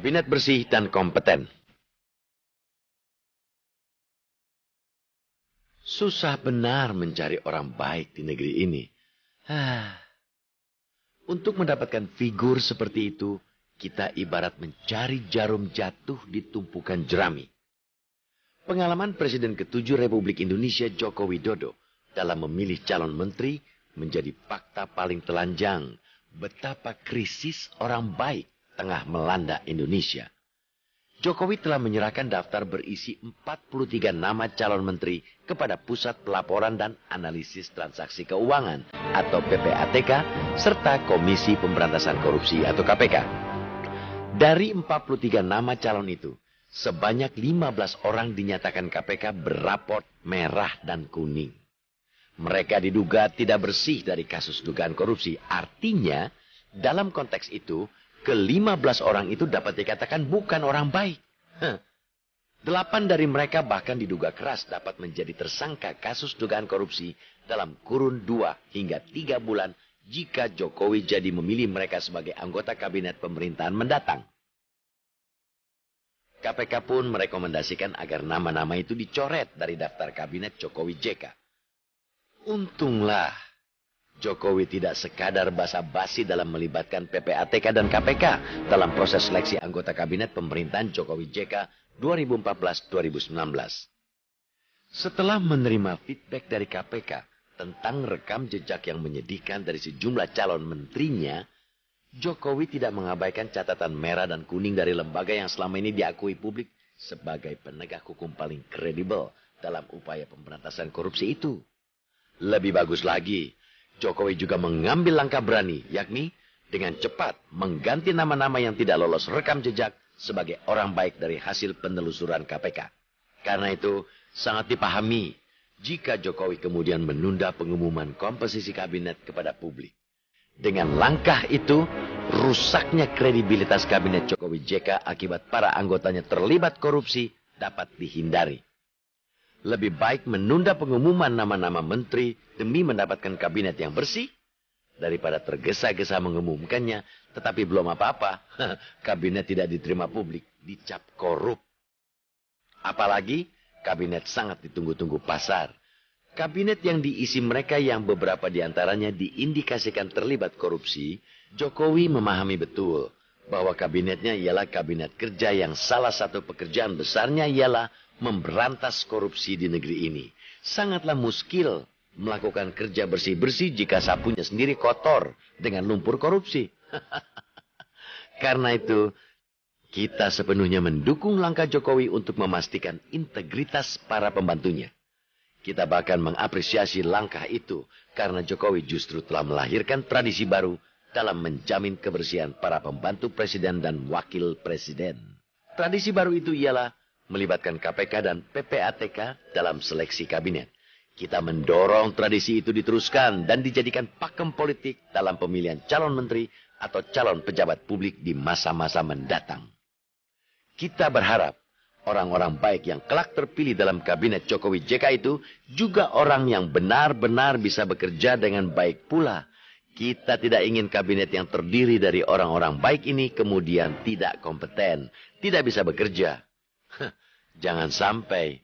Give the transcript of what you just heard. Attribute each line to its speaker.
Speaker 1: Kabinet bersih dan kompeten. Susah benar mencari orang baik di negeri ini. Untuk mendapatkan figur seperti itu, kita ibarat mencari jarum jatuh di tumpukan jerami. Pengalaman Presiden ke-7 Republik Indonesia Joko Widodo dalam memilih calon menteri menjadi fakta paling telanjang betapa krisis orang baik tengah melanda Indonesia. Jokowi telah menyerahkan daftar berisi 43 nama calon menteri kepada Pusat Pelaporan dan Analisis Transaksi Keuangan atau PPATK serta Komisi Pemberantasan Korupsi atau KPK. Dari 43 nama calon itu, sebanyak 15 orang dinyatakan KPK beraport merah dan kuning. Mereka diduga tidak bersih dari kasus dugaan korupsi. Artinya, dalam konteks itu, ke-15 orang itu dapat dikatakan bukan orang baik. 8 dari mereka bahkan diduga keras dapat menjadi tersangka kasus dugaan korupsi dalam kurun 2 hingga 3 bulan jika Jokowi jadi memilih mereka sebagai anggota kabinet pemerintahan mendatang. KPK pun merekomendasikan agar nama-nama itu dicoret dari daftar kabinet Jokowi JK. Untunglah Jokowi tidak sekadar basa-basi dalam melibatkan PPATK dan KPK dalam proses seleksi anggota kabinet pemerintahan Jokowi JK 2014-2019. Setelah menerima feedback dari KPK tentang rekam jejak yang menyedihkan dari sejumlah calon menterinya, Jokowi tidak mengabaikan catatan merah dan kuning dari lembaga yang selama ini diakui publik sebagai penegak hukum paling kredibel dalam upaya pemberantasan korupsi itu. Lebih bagus lagi, Jokowi juga mengambil langkah berani, yakni dengan cepat mengganti nama-nama yang tidak lolos rekam jejak sebagai orang baik dari hasil penelusuran KPK. Karena itu, sangat dipahami jika Jokowi kemudian menunda pengumuman komposisi kabinet kepada publik. Dengan langkah itu, rusaknya kredibilitas kabinet Jokowi JK akibat para anggotanya terlibat korupsi dapat dihindari. Lebih baik menunda pengumuman nama-nama menteri demi mendapatkan kabinet yang bersih daripada tergesa-gesa mengumumkannya, tetapi belum apa-apa, kabinet tidak diterima publik, dicap korup. Apalagi kabinet sangat ditunggu-tunggu pasar. Kabinet yang diisi mereka yang beberapa diantaranya diindikasikan terlibat korupsi, Jokowi memahami betul bahwa kabinetnya ialah kabinet kerja yang salah satu pekerjaan besarnya ialah memberantas korupsi di negeri ini. Sangatlah muskil melakukan kerja bersih-bersih jika sapunya sendiri kotor dengan lumpur korupsi. Karena itu, kita sepenuhnya mendukung langkah Jokowi untuk memastikan integritas para pembantunya. Kita bahkan mengapresiasi langkah itu karena Jokowi justru telah melahirkan tradisi baru dalam menjamin kebersihan para pembantu presiden dan wakil presiden. Tradisi baru itu ialah melibatkan KPK dan PPATK dalam seleksi kabinet. Kita mendorong tradisi itu diteruskan dan dijadikan pakem politik dalam pemilihan calon menteri atau calon pejabat publik di masa-masa mendatang. Kita berharap orang-orang baik yang kelak terpilih dalam kabinet Jokowi JK itu juga orang yang benar-benar bisa bekerja dengan baik pula. Kita tidak ingin kabinet yang terdiri dari orang-orang baik ini kemudian tidak kompeten, tidak bisa bekerja. Jangan sampai